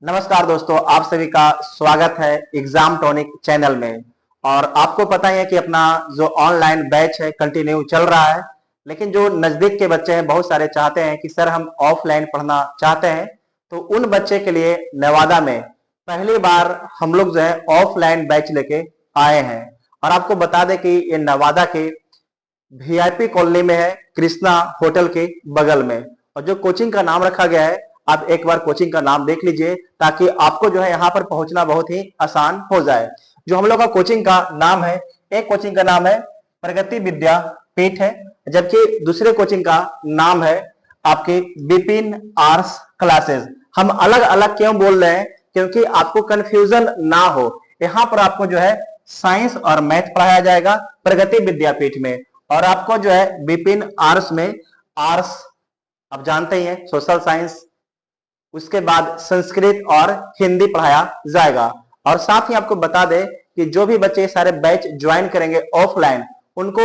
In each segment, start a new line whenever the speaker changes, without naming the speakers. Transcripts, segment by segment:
नमस्कार दोस्तों, आप सभी का स्वागत है एग्जाम टॉनिक चैनल में। और आपको पता ही है कि अपना जो ऑनलाइन बैच है कंटिन्यू चल रहा है, लेकिन जो नजदीक के बच्चे हैं बहुत सारे चाहते हैं कि सर हम ऑफलाइन पढ़ना चाहते हैं। तो उन बच्चे के लिए नेवादा में पहली बार हम लोग जो है ऑफलाइन बैच लेके आए हैं। और आपको बता दें कि ये नेवादा के वीआईपी कॉलोनी में है, कृष्णा होटल के बगल में। और जो कोचिंग का नाम रखा गया है, आप एक बार कोचिंग का नाम देख लीजिए ताकि आपको जो है यहाँ पर पहुंचना बहुत ही आसान हो जाए। जो हम लोग का कोचिंग का नाम है, एक कोचिंग का नाम है प्रगति विद्यापीठ है, जबकि दूसरे कोचिंग का नाम है आपके विपिन आर्ट्स क्लासेस। हम अलग अलग क्यों बोल रहे हैं? क्योंकि आपको कंफ्यूजन ना हो। यहाँ पर आपको जो है साइंस और मैथ पढ़ाया जाएगा प्रगति विद्यापीठ में, और आपको जो है विपिन आर्ट्स में आर्ट्स आप जानते ही हैं, सोशल साइंस, उसके बाद संस्कृत और हिंदी पढ़ाया जाएगा। और साथ ही आपको बता दें कि जो भी बच्चे सारे बैच ज्वाइन करेंगे ऑफलाइन, उनको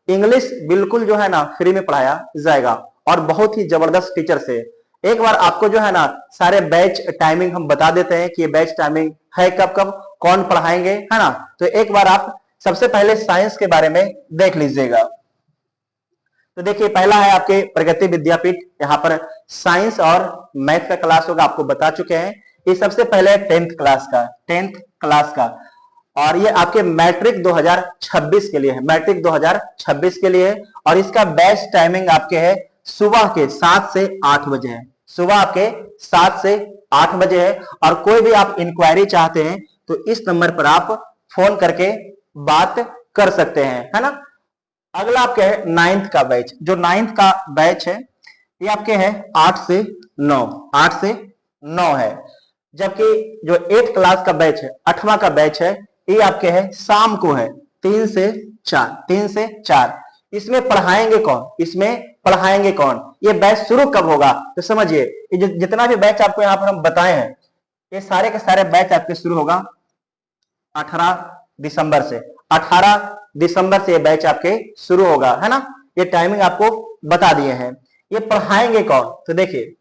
इंग्लिश बिल्कुल जो है ना फ्री में पढ़ाया जाएगा, और बहुत ही जबरदस्त टीचर से। एक बार आपको जो है ना सारे बैच टाइमिंग हम बता देते हैं कि ये बैच टाइमिंग है कब कब, कौन पढ़ाएंगे, है ना। तो एक बार आप सबसे पहले साइंस के बारे में देख लीजिएगा। तो देखिए, पहला है आपके प्रगति विद्यापीठ, यहाँ पर साइंस और मैथ का क्लास होगा, आपको बता चुके हैं। ये सबसे पहले 10th क्लास का, और ये आपके मैट्रिक 2026 के लिए है, मैट्रिक 2026 के लिए। और इसका बैच टाइमिंग आपके है सुबह के 7 से 8 बजे है, सुबह आपके 7 से 8 बजे है। और कोई भी आप इंक्वायरी चाहते हैं तो इस नंबर पर आप फोन करके बात कर सकते हैं, है ना। अगला आपके है 9th का बैच। जो 9th का बैच है ये आपके है 8 से 9, 8 से 9 है। जबकि जो 8th क्लास का बैच है, 8वां का बैच है, ये आपके है शाम को है 3 से 4, 3 से 4। इसमें पढ़ाएंगे कौन? इसमें पढ़ाएंगे कौन? ये बैच शुरू कब होगा? तो समझिए, ये जितना भी बैच आपको यहाँ पर हम बताए हैं, ये सारे के सारे बैच आपके शुरू होगा 18 दिसंबर से। 18 दिसंबर से ये बैच आपके शुरू होगा, है ना। ये टाइमिंग आपको बता दिए हैं। ये पढ़ाएंगे कौन? तो देखिए,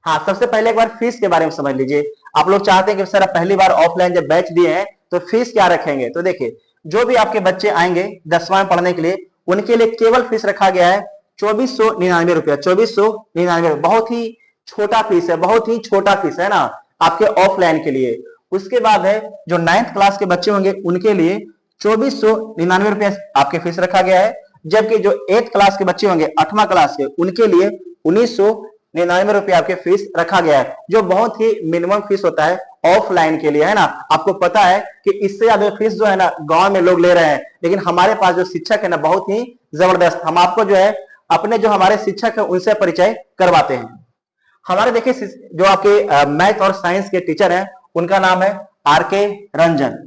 हाँ, सबसे पहले एक बार फीस के बारे में समझ लीजिए। आप लोग चाहते हैं कि सर पहली बार ऑफलाइन जब बैच दिए हैं तो फीस क्या रखेंगे? तो देखिए, जो भी आपके बच्चे आएंगे 10वां में पढ़ने के लिए, उनके लिए केवल फीस रखा गया है 2499 रुपया, 2499। बहुत ही छोटा फीस है, बहुत ही छोटा फीस है ना आपके ऑफलाइन के लिए। उसके बाद है जो 9th क्लास के बच्चे होंगे उनके लिए 2499 रुपया आपके फीस रखा गया है। जबकि जो 8th क्लास के बच्चे होंगे, 8वां क्लास के, उनके लिए 1999 रुपया आपके फीस रखा गया है, जो बहुत ही मिनिमम फीस होता है ऑफलाइन के लिए, है ना। आपको पता है कि इससे ज्यादा फीस जो है ना गांव में लोग ले रहे हैं, लेकिन हमारे पास जो शिक्षक है ना बहुत ही जबरदस्त। हम आपको जो है अपने जो हमारे शिक्षक है उनसे परिचय करवाते हैं। हमारे देखिए जो आपके मैथ और साइंस के टीचर हैं, उनका नाम है आर.के. रंजन।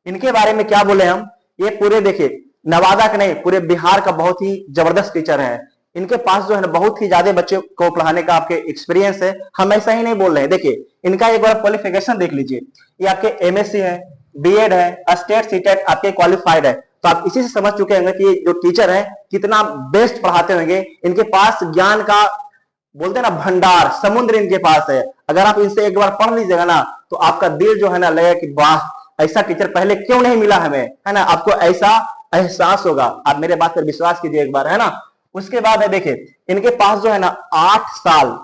इनके बारे में क्या बोले हम? ये पूरे देखिए नवादा के नहीं, पूरे बिहार का बहुत ही जबरदस्त टीचर है। इनके पास जो है ना बहुत ही ज्यादा बच्चों को पढ़ाने का आपके एक्सपीरियंस है। हम ऐसा ही नहीं बोल रहे हैं। देखिए, इनका एक बार क्वालिफिकेशन देख लीजिए। ये आपके एमएससी है, बीएड है, स्टेट सीटेट आपके क्वालिफाइड है। तो आप इसी से समझ चुके होंगे कि जो टीचर है कितना बेस्ट पढ़ाते होंगे। इनके पास ज्ञान का बोलते हैं ना भंडार, समुद्र इनके पास है। अगर आप इनसे एक बार पढ़ लीजिएगा ना तो आपका दिल जो है ना लगेगा कि वाह, ऐसा टीचर पहले क्यों नहीं मिला हमें, है ना। आपको ऐसा एहसास होगा। आप मेरे बात पर विश्वास कीजिए एक बार, है ना। उसके बाद है देखिए, इनके पास जो है ना 8 साल,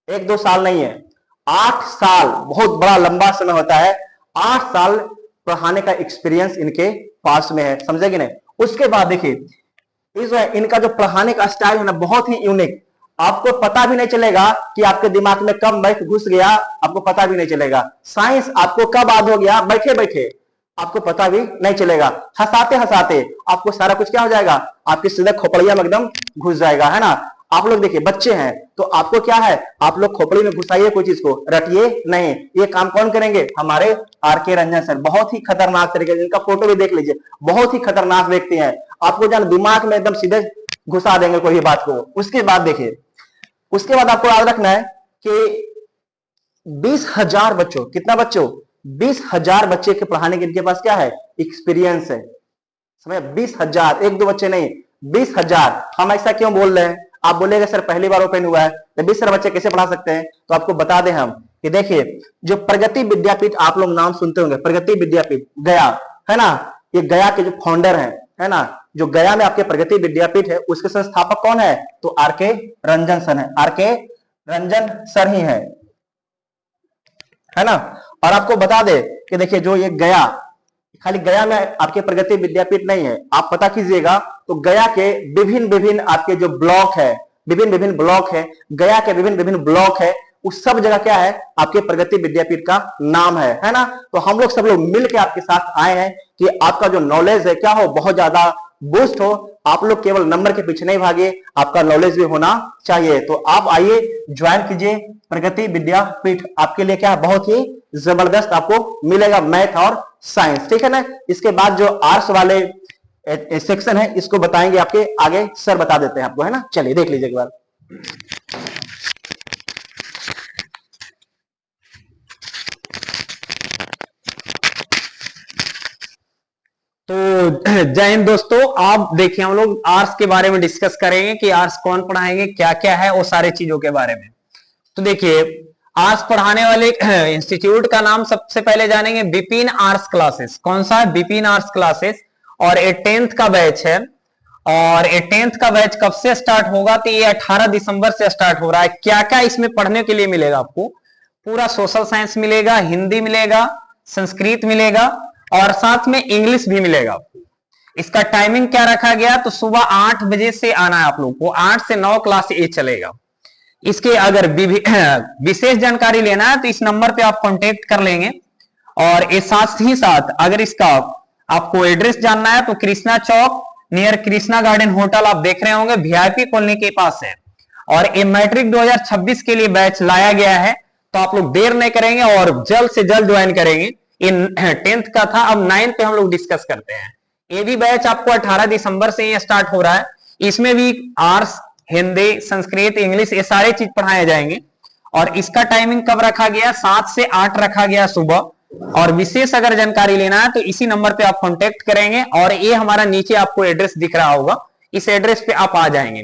1-2 साल नहीं है, 8 साल, बहुत बड़ा लंबा समय होता है। 8 साल पढ़ाने का एक्सपीरियंस इनके पास में है, समझेगी नहीं। उसके बाद देखिए, इस इनका जो पढ़ाने का स्टाइल है ना बहुत ही यूनिक। आपको पता भी नहीं चलेगा कि आपके दिमाग में कब मैथ घुस गया, आपको पता भी नहीं चलेगा। साइंस आपको कब याद हो गया बैठे बैठे, आपको पता भी नहीं चलेगा। हंसाते हंसाते आपको सारा कुछ क्या हो जाएगा, आपकी सीधा खोपड़िया में एकदम घुस जाएगा, है ना। आप लोग देखिए बच्चे हैं तो आपको क्या है, आप लोग खोपड़ी में घुसाइए कोई चीज को, रटिए नहीं। ये काम कौन करेंगे? हमारे आर.के. रंजन सर। बहुत ही खतरनाक तरीके से, इनका फोटो भी देख लीजिए, बहुत ही खतरनाक व्यक्ति है। आपको जान दिमाग में एकदम सीधे घुसा देंगे कोई भी बात को। उसके बाद देखिए, उसके बाद आपको याद रखना है कि 20,000 बच्चों, कितना बच्चों? 20,000 बच्चे के पढ़ाने के इनके पास क्या है, एक्सपीरियंस है। समझ, 20,000, 1-2 बच्चे नहीं, 20,000। हम ऐसा क्यों बोल रहे हैं? आप बोलेगा सर पहली बार ओपन हुआ है तो 20 सारे बच्चे कैसे पढ़ा सकते हैं? तो आपको बता दें हम कि देखिए जो प्रगति विद्यापीठ आप लोग नाम सुनते होंगे, प्रगति विद्यापीठ गया, है ना, ये गया के जो फाउंडर है ना, जो गया में आपके प्रगति विद्यापीठ है उसके संस्थापक कौन है, तो आर के रंजन सर है, आर के रंजन सर ही है ना। और आपको बता दे कि देखिए जो ये गया, खाली गया में आपके प्रगति विद्यापीठ नहीं है, आप पता कीजिएगा तो गया के विभिन्न विभिन्न आपके जो ब्लॉक है, विभिन्न विभिन्न ब्लॉक है, गया के विभिन्न विभिन्न ब्लॉक है, उस सब जगह क्या है, आपके प्रगति विद्यापीठ का नाम है ना। तो हम लोग सब लोग मिलकर आपके साथ आए हैं कि आपका जो नॉलेज है क्या हो, बहुत ज्यादा बूस्ट हो। आप लोग केवल नंबर के पीछे नहीं भागे, आपका नॉलेज भी होना चाहिए। तो आप आइए ज्वाइन कीजिए प्रगति विद्यापीठ, आपके लिए क्या बहुत ही जबरदस्त आपको मिलेगा मैथ और साइंस, ठीक है ना। इसके बाद जो आर्ट्स वाले सेक्शन है इसको बताएंगे आपके आगे सर, बता देते हैं आपको, है ना। चलिए देख लीजिए एक बार।
तो जय हिंद दोस्तों, आप देखिए हम लोग आर्ट्स के बारे में डिस्कस करेंगे कि आर्ट्स कौन पढ़ाएंगे, क्या क्या है, वो सारे चीजों के बारे में। तो देखिए आर्ट्स पढ़ाने वाले इंस्टीट्यूट का नाम सबसे पहले जानेंगे, विपिन आर्ट्स क्लासेस। कौन सा है, विपिन आर्ट्स क्लासेस। और ये 10th का बैच है। और ये 10th का बैच कब से स्टार्ट होगा, तो ये 18 दिसंबर से स्टार्ट हो रहा है। क्या क्या इसमें पढ़ने के लिए मिलेगा आपको, पूरा सोशल साइंस मिलेगा, हिंदी मिलेगा, संस्कृत मिलेगा और साथ में इंग्लिश भी मिलेगा आपको। इसका टाइमिंग क्या रखा गया, तो सुबह 8 बजे से आना है आप लोग को, 8 से 9 क्लास ये चलेगा। इसके अगर विशेष जानकारी लेना है तो इस नंबर पे आप कांटेक्ट कर लेंगे। और ये साथ ही साथ अगर इसका आपको एड्रेस जानना है तो कृष्णा चौक नियर कृष्णा गार्डन होटल आप देख रहे होंगे, वीआईपी कॉलोनी के पास है। और ये मैट्रिक 2026 के लिए बैच लाया गया है, तो आप लोग देर नहीं करेंगे और जल्द से जल्द ज्वाइन करेंगे। ये 10th का था, अब 9th पे हम लोग डिस्कस करते हैं। ये भी बैच आपको 18 दिसंबर से ही स्टार्ट हो रहा है। इसमें भी आर्ट्स, हिंदी, संस्कृत, इंग्लिश ये सारे चीज पढ़ाए जाएंगे। और इसका टाइमिंग कब रखा गया, 7 से 8 रखा गया सुबह। और विशेष अगर जानकारी लेना है तो इसी नंबर पे आप कांटेक्ट करेंगे। और ये हमारा नीचे आपको एड्रेस दिख रहा होगा, इस एड्रेस पे आप आ जाएंगे।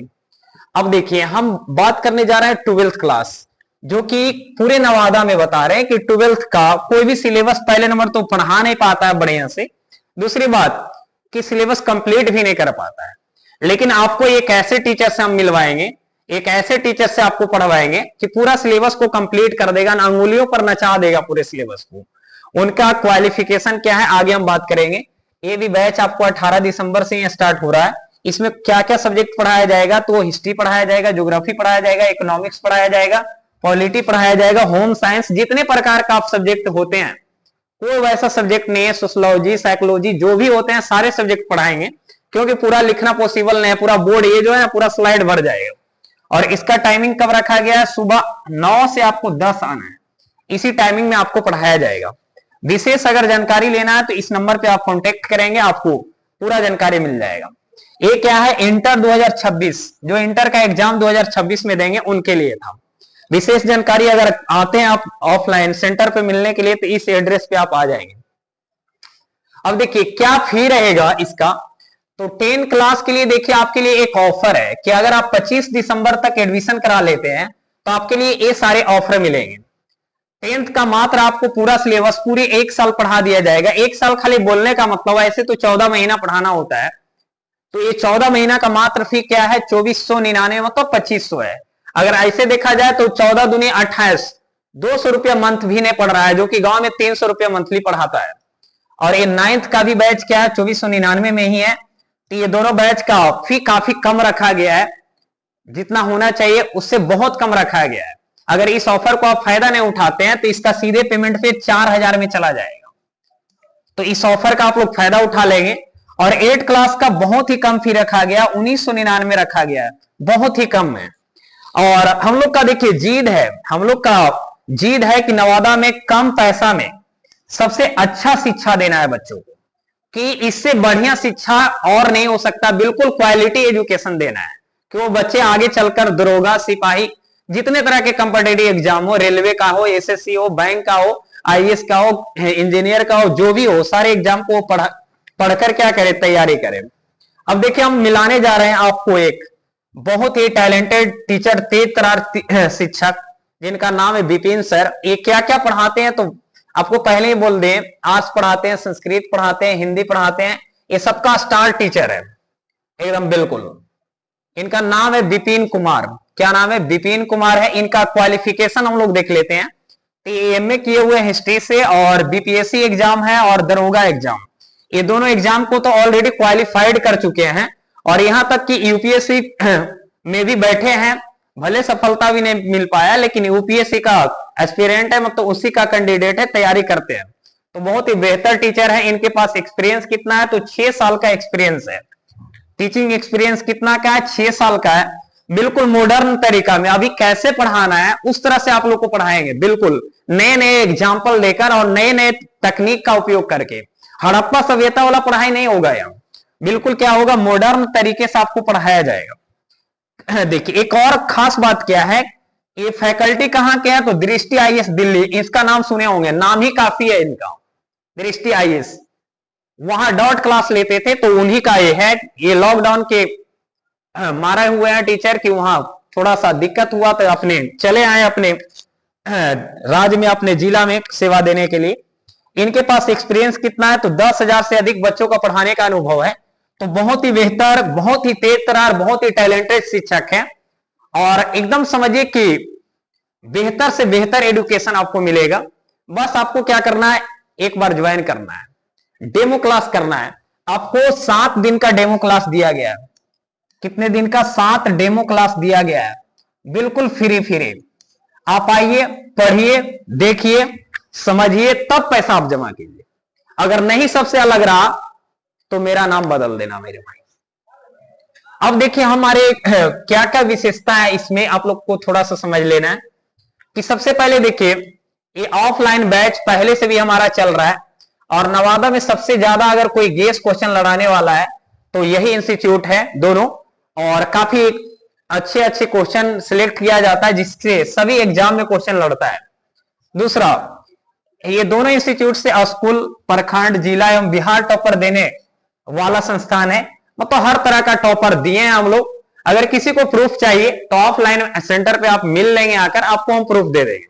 अब देखिए हम बात करने जा रहे हैं 12th क्लास, जो कि पूरे नवादा में बता रहे हैं कि 12th का कोई भी सिलेबस पहले नंबर तो पढ़ा नहीं पाता है बढ़िया से, दूसरी बात कि सिलेबस कंप्लीट भी नहीं कर पाता है। लेकिन आपको एक ऐसे टीचर से हम मिलवाएंगे, एक ऐसे टीचर से आपको पढ़वाएंगे कि पूरा सिलेबस को कंप्लीट कर देगा, अंगुलियों पर नचा देगा पूरे सिलेबस को। उनका क्वालिफिकेशन क्या है आगे हम बात करेंगे। ये भी बैच आपको 18 दिसंबर से ही स्टार्ट हो रहा है। इसमें क्या क्या सब्जेक्ट पढ़ाया जाएगा, तो हिस्ट्री पढ़ाया जाएगा, ज्योग्राफी पढ़ाया जाएगा, इकोनॉमिक्स पढ़ाया जाएगा, पॉलिटी पढ़ाया जाएगा, होम साइंस, जितने प्रकार का आप सब्जेक्ट होते हैं कोई वैसा सब्जेक्ट नहीं है, सोशियोलॉजी, साइकोलॉजी जो भी होते हैं सारे सब्जेक्ट पढ़ाएंगे। क्योंकि पूरा लिखना पॉसिबल नहीं है, पूरा बोर्ड ये जो है पूरा स्लाइड भर जाएगा। और इसका टाइमिंग कब रखा गया है, सुबह 9 से आपको 10 आना है, इसी टाइमिंग में आपको पढ़ाया जाएगा। विशेष अगर जानकारी लेना है तो इस नंबर पे आप कांटेक्ट करेंगे, आपको पूरा जानकारी मिल जाएगा। ये क्या है, इंटर 2026, जो इंटर का एग्जाम 2026 में देंगे उनके लिए था। विशेष जानकारी अगर आते हैं आप ऑफलाइन सेंटर पे मिलने के लिए तो इस एड्रेस पे आप आ जाएंगे। अब देखिए क्या फी रहेगा इसका, तो 10 क्लास के लिए देखिए आपके लिए एक ऑफर है कि अगर आप 25 दिसंबर तक एडमिशन करा लेते हैं तो आपके लिए ये सारे ऑफर मिलेंगे। 10th का मात्र आपको पूरा सिलेबस पूरी 1 साल पढ़ा दिया जाएगा। 1 साल खाली बोलने का मतलब है, ऐसे तो 14 महीना पढ़ाना होता है। तो ये 14 महीना का मात्र फी क्या है, 2499, मतलब 2500 है। अगर ऐसे देखा जाए तो 14 दूनी 28, 200 रुपया मंथ भी नहीं पढ़ रहा है, जो कि गांव में 300 रुपया मंथली पढ़ाता है। और ये 9th का भी बैच क्या है, 2499 में ही है। तो ये दोनों बैच का फी काफी कम रखा गया है, जितना होना चाहिए उससे बहुत कम रखा गया है। अगर इस ऑफर को आप फायदा नहीं उठाते हैं तो इसका सीधे पेमेंट पे 4000 में चला जाएगा। तो इस ऑफर का आप लोग फायदा उठा लेंगे। और 8 क्लास का बहुत ही कम फी रखा गया, 1999 रखा गया है, बहुत ही कम है। और हम लोग का देखिए जीद है, हम लोग का जीद है कि नवादा में कम पैसा में सबसे अच्छा शिक्षा देना है बच्चों को, कि इससे बढ़िया शिक्षा और नहीं हो सकता। बिल्कुल क्वालिटी एजुकेशन देना है कि वो बच्चे आगे चलकर दरोगा, सिपाही, जितने तरह के कॉम्पिटिटिव एग्जाम हो, रेलवे का हो, एसएससी हो, बैंक का हो, आईएएस का हो, इंजीनियर का हो, जो भी हो, सारे एग्जाम को पढ़कर क्या करे, तैयारी करे। अब देखिए हम मिलाने जा रहे हैं आपको एक बहुत ही टैलेंटेड टीचर, तेज तर्रार शिक्षक, जिनका नाम है विपिन सर। ये क्या क्या पढ़ाते हैं तो आपको पहले ही बोल दें, आर्ट्स पढ़ाते हैं, संस्कृत पढ़ाते हैं, हिंदी पढ़ाते हैं, ये सबका स्टार टीचर है एकदम बिल्कुल। इनका नाम है विपिन कुमार। क्या नाम है? विपिन कुमार है। इनका क्वालिफिकेशन हम लोग देख लेते हैं। तो एमए किए हुए हिस्ट्री से और बीपीएससी एग्जाम है और दरोगा एग्जाम, ये दोनों एग्जाम को तो ऑलरेडी क्वालिफाइड कर चुके हैं और यहां तक कि यूपीएससी में भी बैठे हैं। भले सफलता भी नहीं मिल पाया लेकिन यूपीएससी का एस्पिरेंट है, मतलब उसी का कैंडिडेट है, तैयारी करते हैं। तो बहुत ही बेहतर टीचर है। इनके पास एक्सपीरियंस कितना है तो 6 साल का एक्सपीरियंस है। टीचिंग एक्सपीरियंस कितना का है? 6 साल का है। बिल्कुल मॉडर्न तरीका में अभी कैसे पढ़ाना है उस तरह से आप लोग को पढ़ाएंगे, बिल्कुल नए नए एग्जाम्पल देकर और नए नए तकनीक का उपयोग करके। हड़प्पा सभ्यता वाला पढ़ाई नहीं होगा यहाँ, बिल्कुल क्या होगा, मॉडर्न तरीके से आपको पढ़ाया जाएगा। देखिए एक और खास बात क्या है, ये फैकल्टी कहाँ के है तो दृष्टि आईएएस दिल्ली, इसका नाम सुने होंगे, नाम ही काफी है इनका, दृष्टि आईएएस। वहां डॉट क्लास लेते थे तो उन्हीं का ये है। ये लॉकडाउन के मारे हुए हैं टीचर कि वहां थोड़ा सा दिक्कत हुआ तो अपने चले आए अपने राज्य में, अपने जिला में सेवा देने के लिए। इनके पास एक्सपीरियंस कितना है तो 10,000 से अधिक बच्चों का पढ़ाने का अनुभव है। तो बहुत ही बेहतर, बहुत ही तेज तरार, बहुत ही टैलेंटेड शिक्षक हैं और एकदम समझिए कि बेहतर से बेहतर एजुकेशन आपको मिलेगा। बस आपको क्या करना है, एक बार ज्वाइन करना है, डेमो क्लास करना है। आपको 7 दिन का डेमो क्लास दिया गया है। कितने दिन का? 7 डेमो क्लास दिया गया है, बिल्कुल फ्री। आप आइए, पढ़िए, देखिए, समझिए, तब पैसा आप जमा कीजिए। अगर नहीं सबसे अलग रहा तो मेरा नाम बदल देना मेरे भाई। अब देखिए हमारे क्या क्या विशेषता है इसमें, आप लोग को थोड़ा सा समझ लेना है कि सबसे पहले देखिए ये ऑफलाइन बैच पहले से भी हमारा चल रहा है और नवादा में सबसे ज्यादा अगर कोई गेस क्वेश्चन लड़ाने वाला है तो यही इंस्टीट्यूट है दोनों, और काफी अच्छे अच्छे क्वेश्चन सिलेक्ट किया जाता है जिससे सभी एग्जाम में क्वेश्चन लड़ता है। दूसरा, ये दोनों इंस्टीट्यूट से स्कूल, प्रखंड, जिला एवं बिहार टॉपर देने वाला संस्थान है। मतलब हर तरह का टॉपर दिए हैं हम लोग। अगर किसी को प्रूफ चाहिए तो ऑफलाइन सेंटर पे आप मिल लेंगे आकर, आपको हम प्रूफ दे देंगे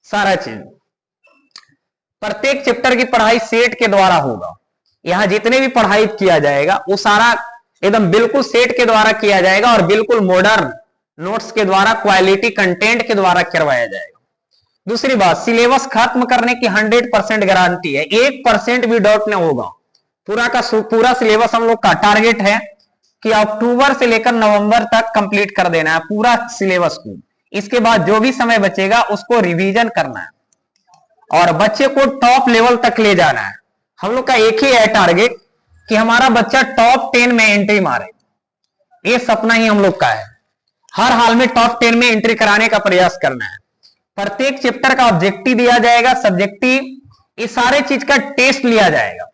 सारा चीज। प्रत्येक चैप्टर की पढ़ाई सेट के द्वारा होगा। यहां जितने भी पढ़ाई किया जाएगा वो सारा एकदम बिल्कुल सेट के द्वारा किया जाएगा और बिल्कुल मॉडर्न नोट्स के द्वारा, क्वालिटी कंटेंट के द्वारा करवाया जाएगा। दूसरी बात, सिलेबस खत्म करने की 100% गारंटी है, 1% भी डाउट नहीं होगा। पूरा का पूरा सिलेबस हम लोग का टारगेट है कि अक्टूबर से लेकर नवंबर तक कंप्लीट कर देना है पूरा सिलेबस को। इसके बाद जो भी समय बचेगा उसको रिवीजन करना है और बच्चे को टॉप लेवल तक ले जाना है। हम लोग का एक ही है टारगेट कि हमारा बच्चा टॉप 10 में एंट्री मारे, ये सपना ही हम लोग का है। हर हाल में टॉप 10 में एंट्री कराने का प्रयास करना है। प्रत्येक चैप्टर का ऑब्जेक्टिव दिया जाएगा, सब्जेक्टिव, ये सारे चीज का टेस्ट लिया जाएगा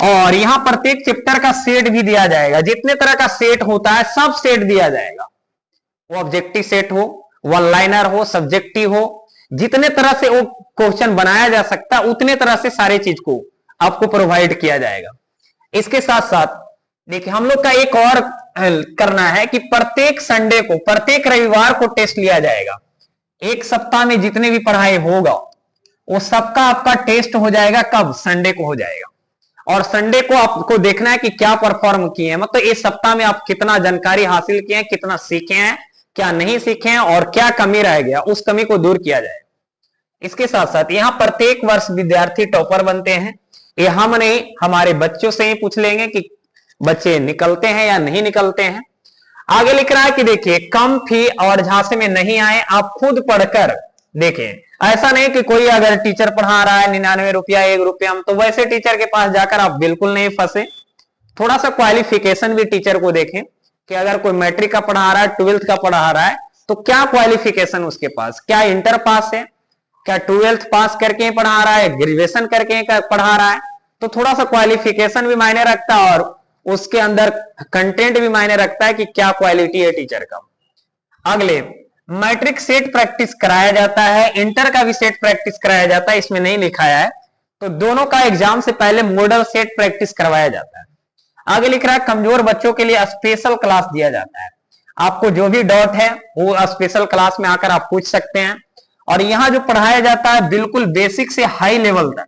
और यहां प्रत्येक चैप्टर का सेट भी दिया जाएगा। जितने तरह का सेट होता है सब सेट दिया जाएगा, वो ऑब्जेक्टिव सेट हो, वन लाइनर हो, सब्जेक्टिव हो, जितने तरह से वो क्वेश्चन बनाया जा सकता है उतने तरह से सारे चीज को आपको प्रोवाइड किया जाएगा। इसके साथ साथ देखिए हम लोग का एक और करना है कि प्रत्येक संडे को, प्रत्येक रविवार को टेस्ट लिया जाएगा। एक सप्ताह में जितने भी पढ़ाई होगा वो सबका आपका टेस्ट हो जाएगा। कब? संडे को हो जाएगा और संडे को आपको देखना है कि क्या परफॉर्म किए हैं, मतलब इस सप्ताह में आप कितना जानकारी हासिल किए हैं, कितना सीखे हैं, क्या नहीं सीखे हैं और क्या कमी रह गया, उस कमी को दूर किया जाए। इसके साथ साथ यहाँ प्रत्येक वर्ष विद्यार्थी टॉपर बनते हैं। ये हम नहीं, हमारे बच्चों से ही पूछ लेंगे कि बच्चे निकलते हैं या नहीं निकलते हैं। आगे लिख रहा है कि देखिए कम फी और झांसे में नहीं आए, आप खुद पढ़कर देखें। ऐसा नहीं कि कोई अगर टीचर पढ़ा रहा है 99 रुपया 1 रुपया, तो वैसे टीचर के पास जाकर आप बिल्कुल नहीं फंसे। थोड़ा सा क्वालिफिकेशन भी टीचर को देखें कि अगर कोई मैट्रिक का पढ़ा रहा है, 12th का पढ़ा रहा है तो क्या क्वालिफिकेशन उसके पास, क्या इंटर पास है, क्या 12th पास करके पढ़ा रहा है, ग्रेजुएशन करके पढ़ा रहा है। तो थोड़ा सा क्वालिफिकेशन भी मायने रखता है और उसके अंदर कंटेंट भी मायने रखता है कि क्या क्वालिटी है टीचर का। अगले, मैट्रिक सेट प्रैक्टिस कराया जाता है, इंटर का भी सेट प्रैक्टिस कराया जाता है, इसमें नहीं लिखाया है। तो दोनों का एग्जाम से पहले मॉडल सेट प्रैक्टिस करवाया जाता है। आगे लिख रहा है कमजोर बच्चों के लिए स्पेशल क्लास दिया जाता है। आपको जो भी डाउट है वो स्पेशल क्लास में आकर आप पूछ सकते हैं। और यहाँ जो पढ़ाया जाता है बिल्कुल बेसिक से हाई लेवल तक।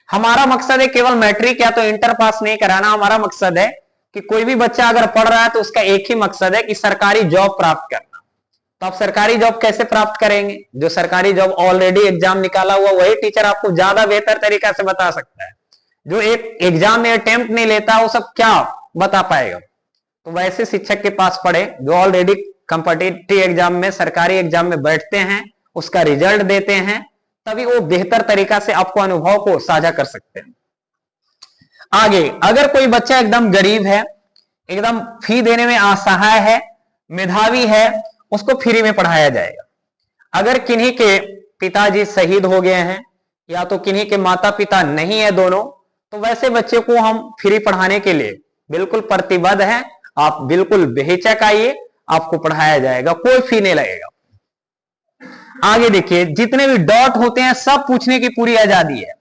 हमारा मकसद है केवल मैट्रिक या तो इंटर पास नहीं कराना, हमारा मकसद है कि कोई भी बच्चा अगर पढ़ रहा है तो उसका एक ही मकसद है कि सरकारी जॉब प्राप्त करना। तो आप सरकारी जॉब कैसे प्राप्त करेंगे? जो सरकारी जॉब ऑलरेडी एग्जाम निकाला हुआ वही टीचर आपको ज्यादा बेहतर तरीका से बता सकता है। जो एक एग्जाम में अटेम्प्ट नहीं लेता वो सब क्या बता पाएगा? तो वैसे शिक्षक के पास पढ़े जो ऑलरेडी कॉम्पिटिटिव एग्जाम में, सरकारी एग्जाम में बैठते हैं, उसका रिजल्ट देते हैं, तभी वो बेहतर तरीका से आपको अनुभव को साझा कर सकते हैं। आगे, अगर कोई बच्चा एकदम गरीब है, एकदम फी देने में असहाय है, मेधावी है, उसको फ्री में पढ़ाया जाएगा। अगर किन्हीं के पिताजी शहीद हो गए हैं या तो किन्हीं के माता पिता नहीं है दोनों, तो वैसे बच्चे को हम फ्री पढ़ाने के लिए बिल्कुल प्रतिबद्ध हैं। आप बिल्कुल बेहिचक आइए, आपको पढ़ाया जाएगा, कोई फी नहीं लगेगा। आगे देखिए, जितने भी डाउट होते हैं सब पूछने की पूरी आजादी है।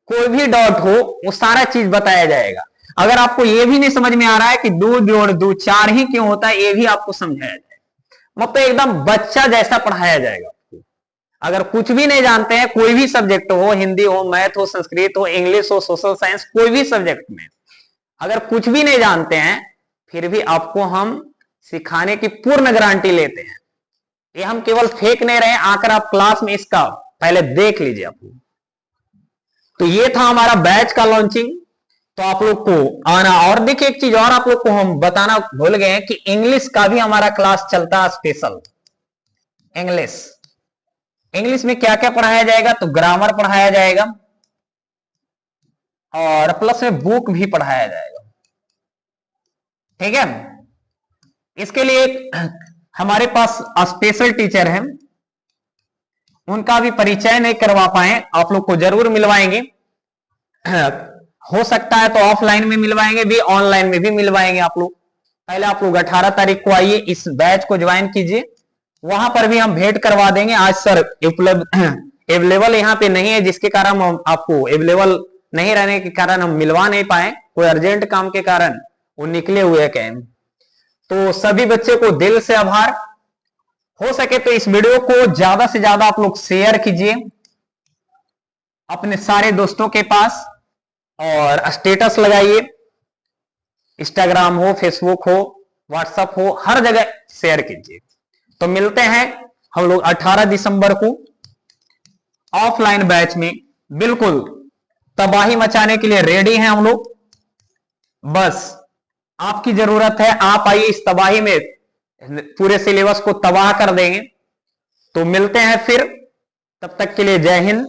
कोई भी डाउट हो वो सारा चीज बताया जाएगा। अगर आपको ये भी नहीं समझ में आ रहा है कि 2 जोड़ 2 4 ही क्यों होता है, ये भी आपको समझाया जाएगा। मतलब एकदम बच्चा जैसा पढ़ाया जाएगा। अगर कुछ भी नहीं जानते हैं, कोई भी सब्जेक्ट हो, हिंदी हो, मैथ हो, संस्कृत हो, इंग्लिश हो, सोशल साइंस, कोई भी सब्जेक्ट में अगर कुछ भी नहीं जानते हैं, फिर भी आपको हम सिखाने की पूर्ण गारंटी लेते हैं। ये हम केवल फेंक नहीं रहे, आकर आप क्लास में इसका पहले देख लीजिए आप। तो ये था हमारा बैच का लॉन्चिंग। तो आप लोग को आना, और देखिए एक चीज और आप लोग को हम बताना भूल गए हैं कि इंग्लिश का भी हमारा क्लास चलता है स्पेशल। इंग्लिश में क्या क्या पढ़ाया जाएगा? तो ग्रामर पढ़ाया जाएगा और प्लस में बुक भी पढ़ाया जाएगा। ठीक है, इसके लिए हमारे पास स्पेशल टीचर हैं, उनका भी परिचय नहीं करवा पाए, आप लोग को जरूर मिलवाएंगे। हो सकता है तो ऑफलाइन में मिलवाएंगे भी, ऑनलाइन में भी मिलवाएंगे आप लोग। पहले आप लोग 18 तारीख को आइए, इस बैच को ज्वाइन कीजिए, वहां पर भी हम भेंट करवा देंगे। आज सर अवेलेबल यहाँ पे नहीं है, जिसके कारण हम आपको अवेलेबल नहीं रहने के कारण हम मिलवा नहीं पाए, कोई अर्जेंट काम के कारण वो निकले हुए कहीं। तो सभी बच्चे को दिल से आभार। हो सके तो इस वीडियो को ज्यादा से ज्यादा आप लोग शेयर कीजिए अपने सारे दोस्तों के पास, और स्टेटस लगाइए, इंस्टाग्राम हो, फेसबुक हो, व्हाट्सएप हो, हर जगह शेयर कीजिए। तो मिलते हैं हम लोग 18 दिसंबर को ऑफलाइन बैच में। बिल्कुल तबाही मचाने के लिए रेडी हैं हम लोग, बस आपकी जरूरत है, आप आइए, इस तबाही में पूरे सिलेबस को तबाह कर देंगे। तो मिलते हैं फिर, तब तक के लिए जय हिंद।